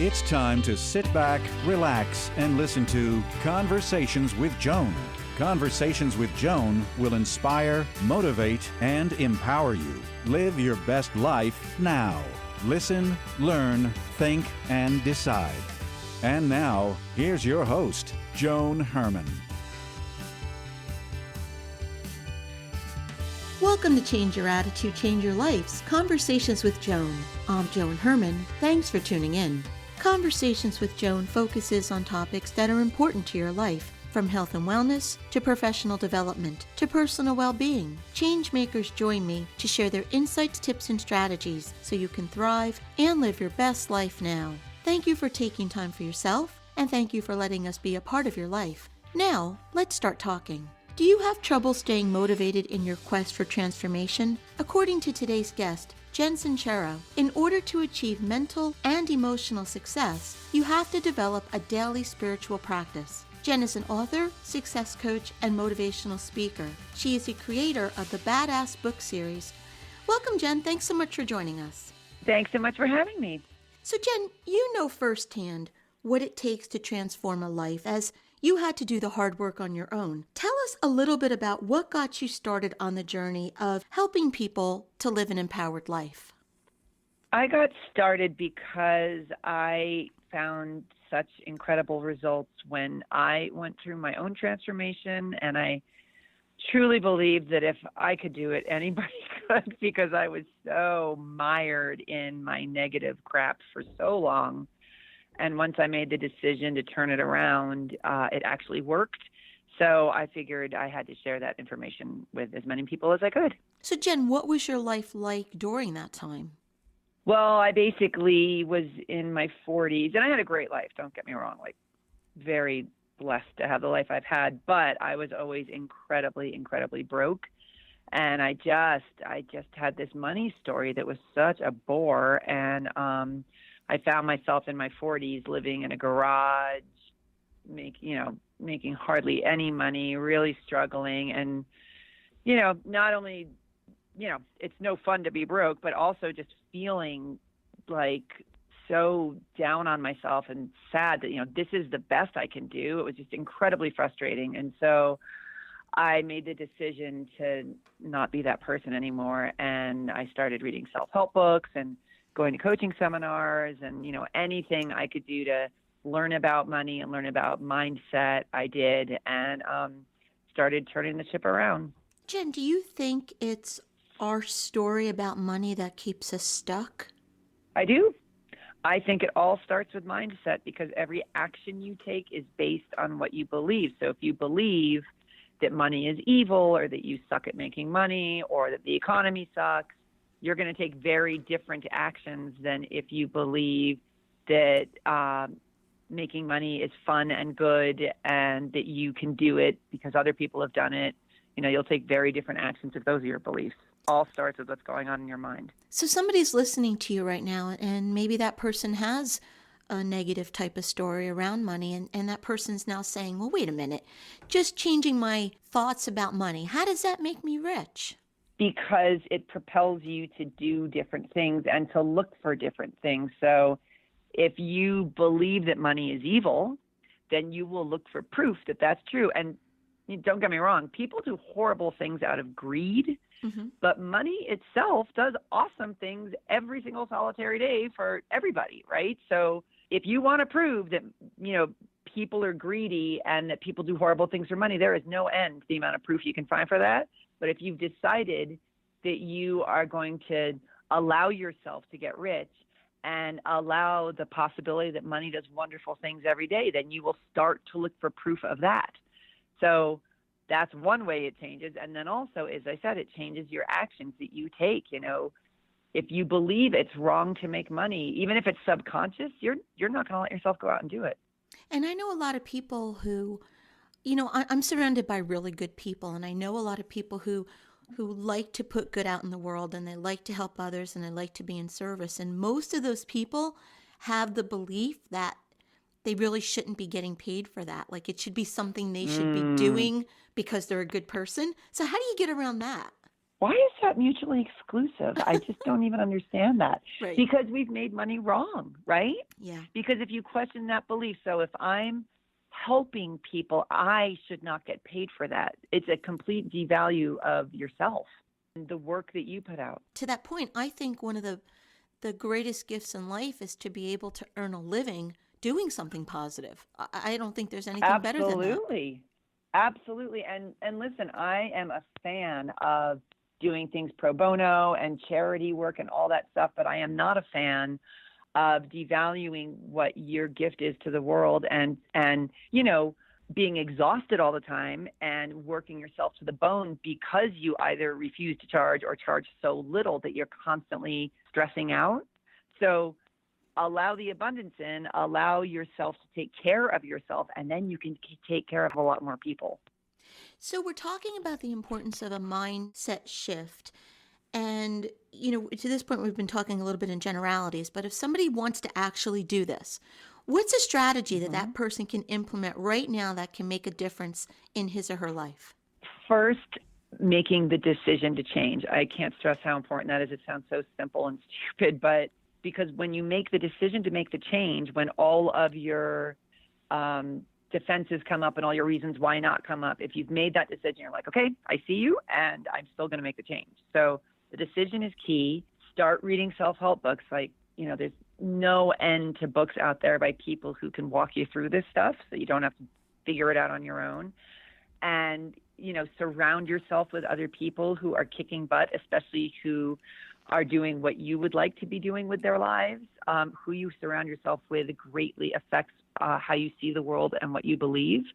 It's time to sit back, relax, and listen to Conversations with Joan. Conversations with Joan will inspire, motivate, and empower you. Live your best life now. Listen, learn, think, and decide. And now, here's your host, Joan Herman. Welcome to Change Your Attitude, Change Your Life's Conversations with Joan. I'm Joan Herman. Thanks for tuning in. Conversations with Joan focuses on topics that are important to your life, from health and wellness to professional development to personal well-being. Change makers join me to share their insights, tips, and strategies so you can thrive and live your best life now. Thank you for taking time for yourself, and thank you for letting us be a part of your life. Now, let's start talking. Do you have trouble staying motivated in your quest for transformation? According to today's guest, Jen Sincero, in order to achieve mental and emotional success, you have to develop a daily spiritual practice. Jen is an author, success coach, and motivational speaker. She is the creator of the Badass book series. Welcome, Jen. Thanks so much for joining us. Thanks so much for having me. So, Jen, you know firsthand what it takes to transform a life, as you had to do the hard work on your own. Tell us a little bit about what got you started on the journey of helping people to live an empowered life. I got started because I found such incredible results when I went through my own transformation, and I truly believed that if I could do it, anybody could, because I was so mired in my negative crap for so long. And once I made the decision to turn it around, it actually worked. So I figured I had to share that information with as many people as I could. So, Jen, what was your life like during that time? Well, I basically was in my 40s, and I had a great life. Don't get me wrong, like very blessed to have the life I've had. But I was always incredibly, incredibly broke. And I just had this money story that was such a bore. And I found myself in my 40s living in a garage, making hardly any money, really struggling. And, not only, it's no fun to be broke, but also just feeling like so down on myself and sad that, this is the best I can do. It was just incredibly frustrating. And so I made the decision to not be that person anymore. And I started reading self-help books and going to coaching seminars and, anything I could do to learn about money and learn about mindset, I did, and started turning the ship around. Jen, do you think it's our story about money that keeps us stuck? I do. I think it all starts with mindset, because every action you take is based on what you believe. So if you believe that money is evil, or that you suck at making money, or that the economy sucks, you're going to take very different actions than if you believe that making money is fun and good and that you can do it because other people have done it. You'll take very different actions if those are your beliefs. All starts with what's going on in your mind. So somebody's listening to you right now, and maybe that person has a negative type of story around money, and that person's now saying, well, wait a minute, just changing my thoughts about money, how does that make me rich? Because it propels you to do different things and to look for different things. So if you believe that money is evil, then you will look for proof that that's true. And don't get me wrong, people do horrible things out of greed, but money itself does awesome things every single solitary day for everybody, right? So if you want to prove that, people are greedy and that people do horrible things for money, there is no end to the amount of proof you can find for that. But if you've decided that you are going to allow yourself to get rich and allow the possibility that money does wonderful things every day, then you will start to look for proof of that. So that's one way it changes. And then also, as I said, it changes your actions that you take. If you believe it's wrong to make money, even if it's subconscious, you're not going to let yourself go out and do it. And I know a lot of people who, I'm surrounded by really good people, and I know a lot of people who like to put good out in the world, and they like to help others, and they like to be in service. And most of those people have the belief that they really shouldn't be getting paid for that. Like, it should be something they should be doing because they're a good person. So how do you get around that? why is that mutually exclusive? I just don't even understand that. Right. Because we've made money wrong, right? Yeah. Because if you question that belief, so if I'm helping people, I should not get paid for that. It's a complete devalue of yourself and the work that you put out. To that point, I think one of the greatest gifts in life is to be able to earn a living doing something positive. I don't think there's anything better than that. Absolutely. Absolutely. And listen, I am a fan of doing things pro bono and charity work and all that stuff, but I am not a fan of devaluing what your gift is to the world and being exhausted all the time and working yourself to the bone because you either refuse to charge or charge so little that you're constantly stressing out. So allow the abundance in, allow yourself to take care of yourself, and then you can take care of a lot more people. So we're talking about the importance of a mindset shift. And, to this point, we've been talking a little bit in generalities, but if somebody wants to actually do this, what's a strategy that that person can implement right now that can make a difference in his or her life? First, making the decision to change. I can't stress how important that is. It sounds so simple and stupid, but because when you make the decision to make the change, when all of your defenses come up and all your reasons why not come up, if you've made that decision, you're like, okay, I see you and I'm still going to make the change. So the decision is key. Start reading self-help books. There's no end to books out there by people who can walk you through this stuff so you don't have to figure it out on your own. And, surround yourself with other people who are kicking butt, especially who are doing what you would like to be doing with their lives. Who you surround yourself with greatly affects how you see the world and what you believe.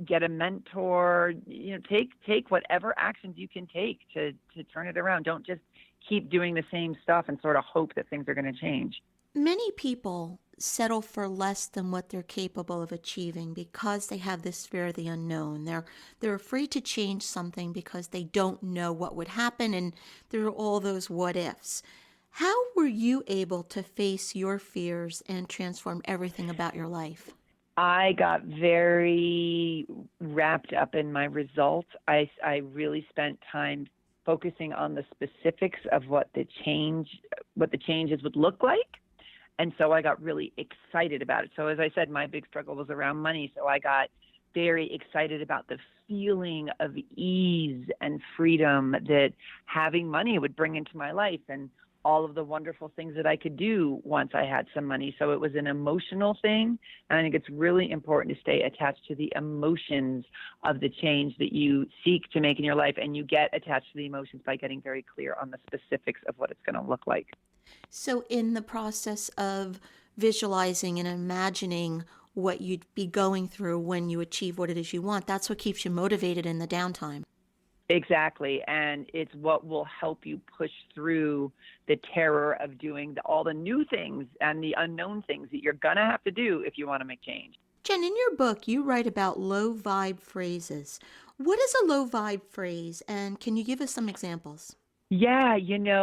Get a mentor, take whatever actions you can take to turn it around. Don't just keep doing the same stuff and sort of hope that things are going to change. Many people settle for less than what they're capable of achieving because they have this fear of the unknown. They're afraid to change something because they don't know what would happen, and there are all those what ifs. How were you able to face your fears and transform everything about your life? I got very wrapped up in my results. I really spent time focusing on the specifics of what the changes would look like. And so I got really excited about it. So as I said, my big struggle was around money. So I got very excited about the feeling of ease and freedom that having money would bring into my life and all of the wonderful things that I could do once I had some money. So it was an emotional thing. And I think it's really important to stay attached to the emotions of the change that you seek to make in your life. And you get attached to the emotions by getting very clear on the specifics of what it's going to look like. So in the process of visualizing and imagining what you'd be going through when you achieve what it is you want, that's what keeps you motivated in the downtime. Exactly. And it's what will help you push through the terror of doing all the new things and the unknown things that you're going to have to do if you want to make change. Jen, in your book, you write about low vibe phrases. What is a low vibe phrase, and can you give us some examples? Yeah,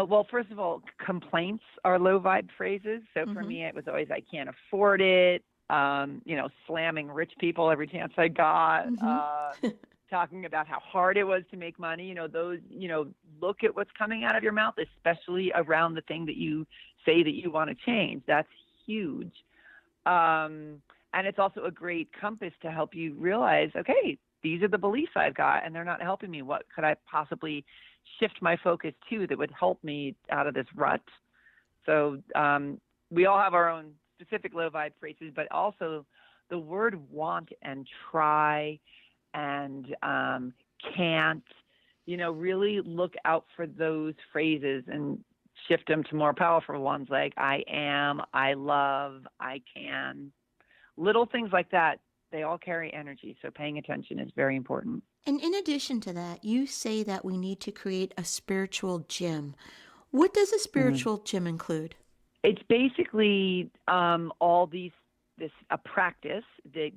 well, first of all, complaints are low vibe phrases. So for me, it was always, I can't afford it, slamming rich people every chance I got, talking about how hard it was to make money. Look at what's coming out of your mouth, especially around the thing that you say that you want to change. That's huge. And it's also a great compass to help you realize, okay, these are the beliefs I've got and they're not helping me. What could I possibly shift my focus to that would help me out of this rut? So we all have our own specific low vibe phrases, but also the word want and try and can't, really look out for those phrases and shift them to more powerful ones like I am, I love, I can. Little things like that, they all carry energy. So paying attention is very important. And in addition to that, you say that we need to create a spiritual gym. What does a spiritual gym include? It's basically a practice that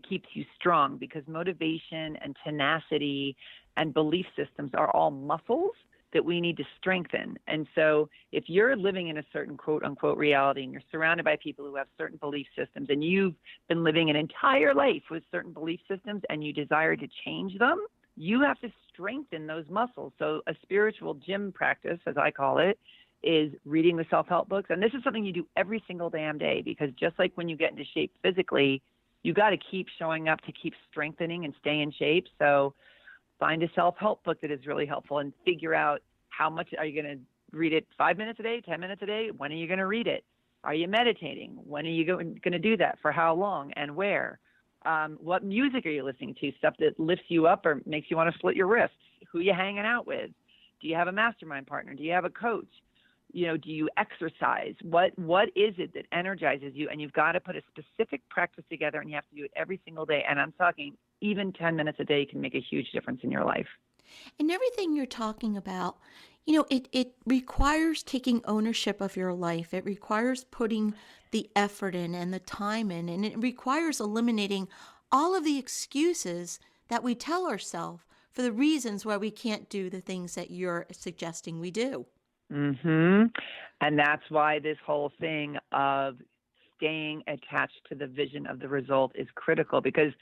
keeps you strong, because motivation and tenacity and belief systems are all muscles that we need to strengthen. And so if you're living in a certain quote unquote reality and you're surrounded by people who have certain belief systems and you've been living an entire life with certain belief systems and you desire to change them, you have to strengthen those muscles. So a spiritual gym practice, as I call it, is reading the self-help books. And this is something you do every single damn day, because just like when you get into shape physically, you got to keep showing up to keep strengthening and stay in shape. So find a self-help book that is really helpful and figure out how much are you going to read it, 5 minutes a day, 10 minutes a day? When are you going to read it? Are you meditating? When are you going to do that? For how long and where? What music are you listening to? Stuff that lifts you up or makes you want to slit your wrists? Who are you hanging out with? Do you have a mastermind partner? Do you have a coach? You know, do you exercise? What is it that energizes you? And you've got to put a specific practice together, and you have to do it every single day. And I'm talking even 10 minutes a day can make a huge difference in your life. And everything you're talking about, it requires taking ownership of your life. It requires putting the effort in and the time in, and it requires eliminating all of the excuses that we tell ourselves for the reasons why we can't do the things that you're suggesting we do. And that's why this whole thing of staying attached to the vision of the result is critical, because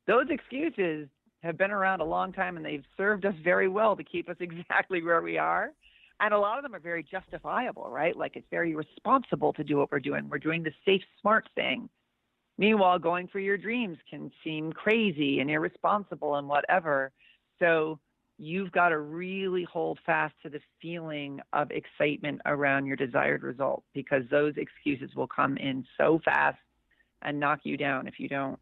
those excuses have been around a long time, and they've served us very well to keep us exactly where we are. And a lot of them are very justifiable, right? Like, it's very responsible to do what we're doing. We're doing the safe, smart thing. Meanwhile, going for your dreams can seem crazy and irresponsible and whatever. So you've got to really hold fast to the feeling of excitement around your desired result, because those excuses will come in so fast and knock you down if you don't.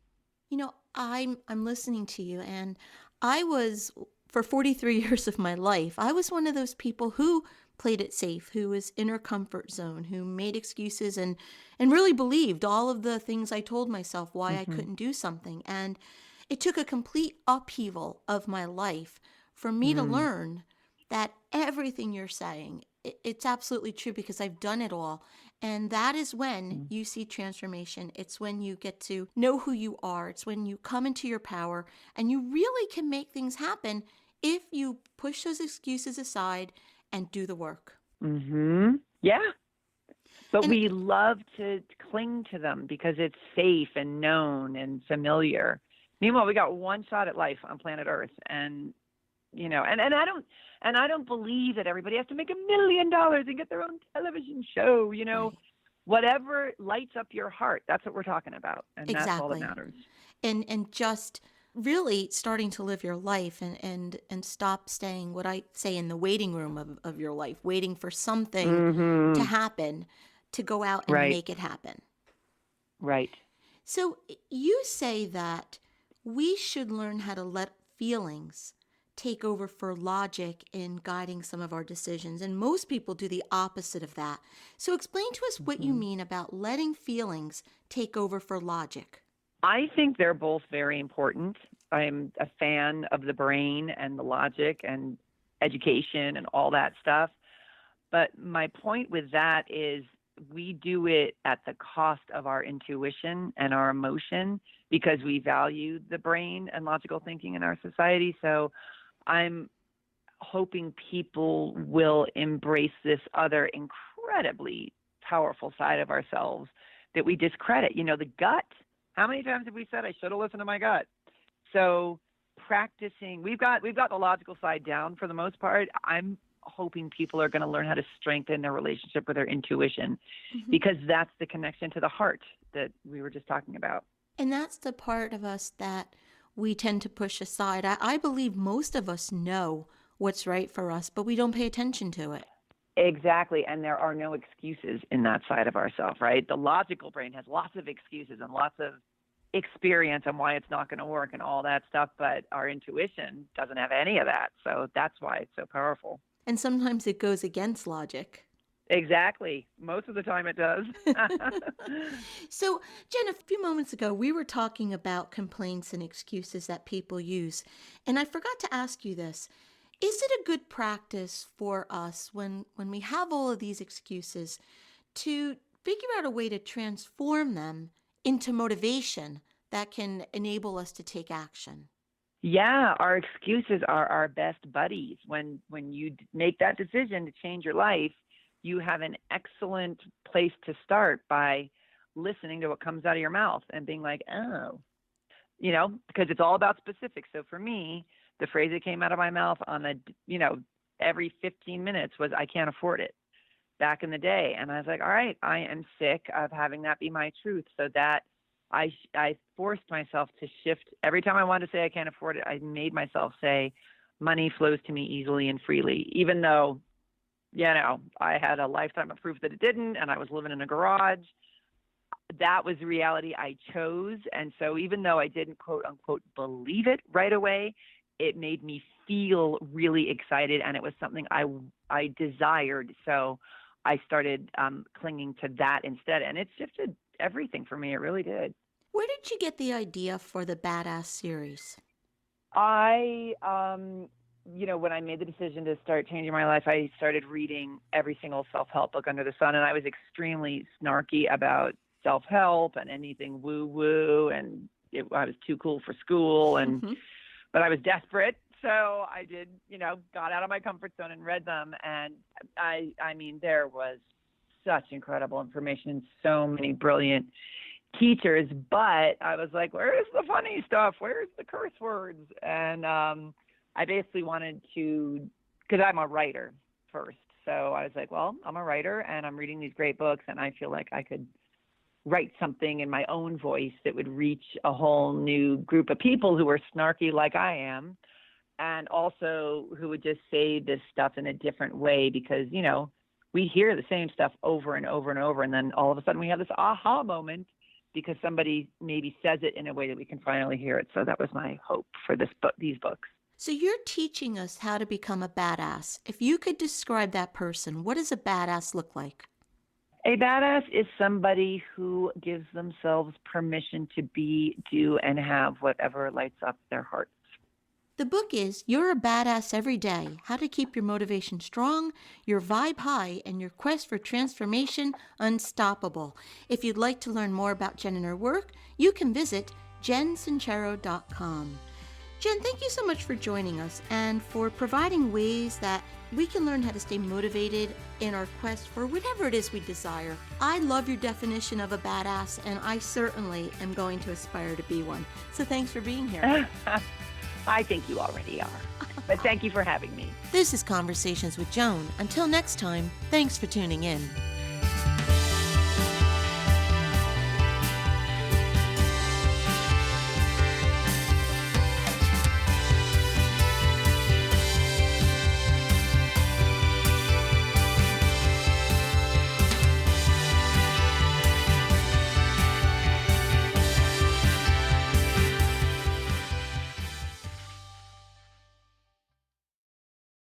I'm listening to you, and I was, for 43 years of my life, I was one of those people who played it safe, who was in her comfort zone, who made excuses and really believed all of the things I told myself why I couldn't do something. And it took a complete upheaval of my life for me to learn that everything you're saying, it's absolutely true, because I've done it all. And that is when you see transformation. It's when you get to know who you are. It's when you come into your power, and you really can make things happen if you push those excuses aside and do the work. Yeah. But And we love to cling to them because it's safe and known and familiar. Meanwhile, we got one shot at life on planet Earth, and I don't believe that everybody has to make $1 million and get their own television show. right. Whatever lights up your heart, that's what we're talking about, and that's all that Exactly. matters. And just really starting to live your life, and stop staying, what I say, in the waiting room of your life, waiting for something to happen, to go out and Right. make it happen. Right. So you say that we should learn how to let feelings take over for logic in guiding some of our decisions. And most people do the opposite of that. So explain to us what you mean about letting feelings take over for logic. I think they're both very important. I'm a fan of the brain and the logic and education and all that stuff. But my point with that is we do it at the cost of our intuition and our emotion, because we value the brain and logical thinking in our society. So I'm hoping people will embrace this other incredibly powerful side of ourselves that we discredit. The gut. How many times have we said I should have listened to my gut? So practicing, we've got the logical side down for the most part. I'm hoping people are going to learn how to strengthen their relationship with their intuition, because that's the connection to the heart that we were just talking about. And that's the part of us that we tend to push aside. I believe most of us know what's right for us, but we don't pay attention to it. Exactly. And there are no excuses in that side of ourselves, right? The logical brain has lots of excuses and lots of experience on why it's not going to work and all that stuff. But our intuition doesn't have any of that. So that's why it's so powerful. And sometimes it goes against logic. Exactly. Most of the time it does. So, Jen, a few moments ago, we were talking about complaints and excuses that people use. And I forgot to ask you this. Is it a good practice for us when we have all of these excuses to figure out a way to transform them into motivation that can enable us to take action? Yeah, our excuses are our best buddies. When you make that decision to change your life, you have an excellent place to start by listening to what comes out of your mouth and being like, oh, because it's all about specifics. So for me, the phrase that came out of my mouth on every 15 minutes was, I can't afford it, back in the day. And I was like, all right, I am sick of having that be my truth. So that I forced myself to shift. Every time I wanted to say I can't afford it, I made myself say money flows to me easily and freely, even though, I had a lifetime of proof that it didn't, and I was living in a garage. That was the reality I chose. And so even though I didn't, quote unquote, believe it right away, it made me feel really excited, and it was something I desired. So I started clinging to that instead, and it shifted everything for me. It really did. Where did you get the idea for the Badass series? I, when I made the decision to start changing my life, I started reading every single self-help book under the sun, and I was extremely snarky about self-help and anything woo-woo, and I was too cool for school, but I was desperate. So I did, got out of my comfort zone and read them. And I mean, there was such incredible information and so many brilliant teachers, but I was like, where's the funny stuff? Where's the curse words? And I basically wanted to, because I'm a writer first. So I was like, well, I'm a writer and I'm reading these great books, and I feel like I could write something in my own voice that would reach a whole new group of people who are snarky like I am, and also who would just say this stuff in a different way, because, we hear the same stuff over and over and over, and then all of a sudden we have this aha moment because somebody maybe says it in a way that we can finally hear it. So that was my hope for these books. So you're teaching us how to become a badass. If you could describe that person, what does a badass look like? A badass is somebody who gives themselves permission to be, do, and have whatever lights up their hearts. The book is You're a Badass Every Day, How to Keep Your Motivation Strong, Your Vibe High, and Your Quest for Transformation Unstoppable. If you'd like to learn more about Jen and her work, you can visit jensincero.com. Jen, thank you so much for joining us and for providing ways that we can learn how to stay motivated in our quest for whatever it is we desire. I love your definition of a badass, and I certainly am going to aspire to be one. So thanks for being here. I think you already are. But thank you for having me. This is Conversations with Joan. Until next time, thanks for tuning in.